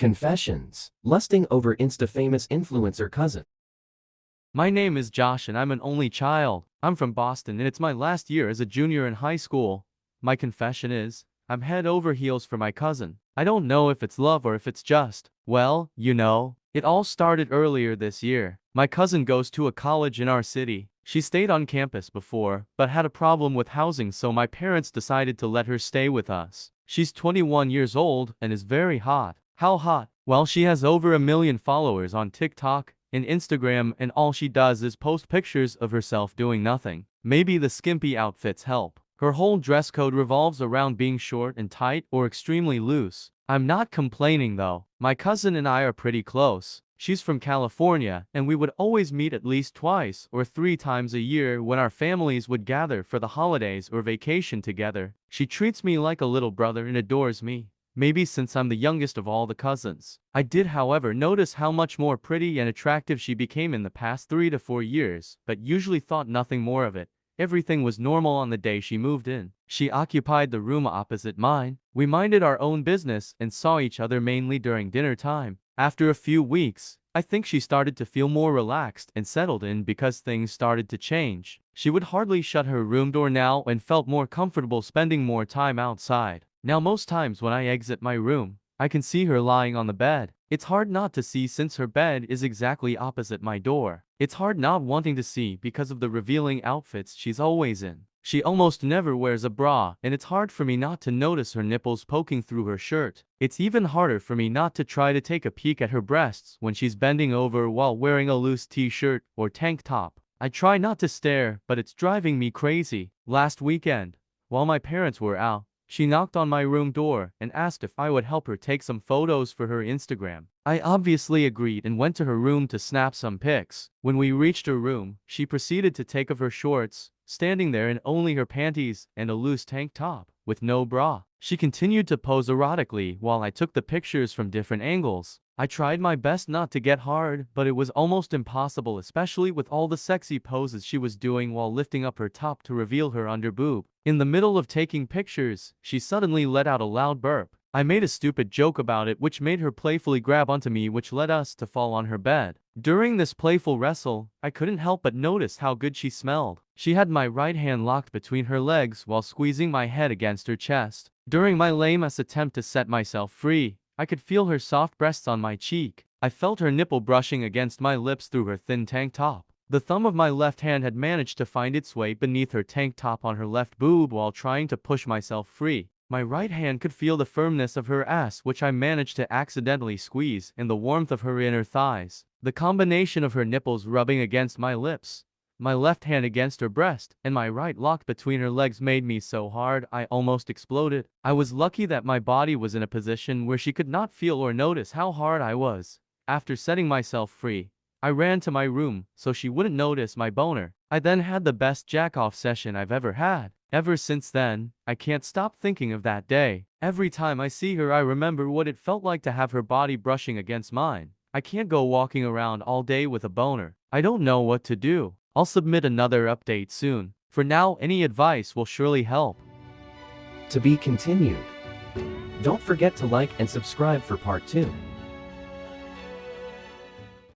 Confessions. Lusting over Insta-Famous influencer cousin. My name is Josh and I'm an only child. I'm from Boston and it's my last year as a junior in high school. My confession is, I'm head over heels for my cousin. I don't know if it's love or if it's just, well, it all started earlier this year. My cousin goes to a college in our city. She stayed on campus before, but had a problem with housing, so my parents decided to let her stay with us. She's 21 years old and is very hot. How hot? Well, she has over 1 million followers on TikTok and Instagram, and all she does is post pictures of herself doing nothing. Maybe the skimpy outfits help. Her whole dress code revolves around being short and tight or extremely loose. I'm not complaining though. My cousin and I are pretty close. She's from California, and we would always meet at least twice or 3 times a year when our families would gather for the holidays or vacation together. She treats me like a little brother and adores me. Maybe since I'm the youngest of all the cousins. I did, however, notice how much more pretty and attractive she became in the past 3 to 4 years, but usually thought nothing more of it. Everything was normal on the day she moved in. She occupied the room opposite mine. We minded our own business and saw each other mainly during dinner time. After a few weeks, I think she started to feel more relaxed and settled in because things started to change. She would hardly shut her room door now and felt more comfortable spending more time outside. Now most times when I exit my room, I can see her lying on the bed. It's hard not to see since her bed is exactly opposite my door. It's hard not wanting to see because of the revealing outfits she's always in. She almost never wears a bra, and it's hard for me not to notice her nipples poking through her shirt. It's even harder for me not to try to take a peek at her breasts when she's bending over while wearing a loose t-shirt or tank top. I try not to stare, but it's driving me crazy. Last weekend, while my parents were out, she knocked on my room door and asked if I would help her take some photos for her Instagram. I obviously agreed and went to her room to snap some pics. When we reached her room, she proceeded to take off her shorts, standing there in only her panties and a loose tank top, with no bra. She continued to pose erotically while I took the pictures from different angles. I tried my best not to get hard, but it was almost impossible, especially with all the sexy poses she was doing while lifting up her top to reveal her underboob. In the middle of taking pictures, she suddenly let out a loud burp. I made a stupid joke about it, which made her playfully grab onto me, which led us to fall on her bed. During this playful wrestle, I couldn't help but notice how good she smelled. She had my right hand locked between her legs while squeezing my head against her chest. During my lame-ass attempt to set myself free, I could feel her soft breasts on my cheek. I felt her nipple brushing against my lips through her thin tank top. The thumb of my left hand had managed to find its way beneath her tank top on her left boob while trying to push myself free. My right hand could feel the firmness of her ass, which I managed to accidentally squeeze, and the warmth of her inner thighs. The combination of her nipples rubbing against my lips, my left hand against her breast, and my right locked between her legs made me so hard I almost exploded. I was lucky that my body was in a position where she could not feel or notice how hard I was. After setting myself free, I ran to my room so she wouldn't notice my boner. I then had the best jack-off session I've ever had. Ever since then, I can't stop thinking of that day. Every time I see her, I remember what it felt like to have her body brushing against mine. I can't go walking around all day with a boner. I don't know what to do. I'll submit another update soon. For now, any advice will surely help. To be continued. Don't forget to like and subscribe for part 2.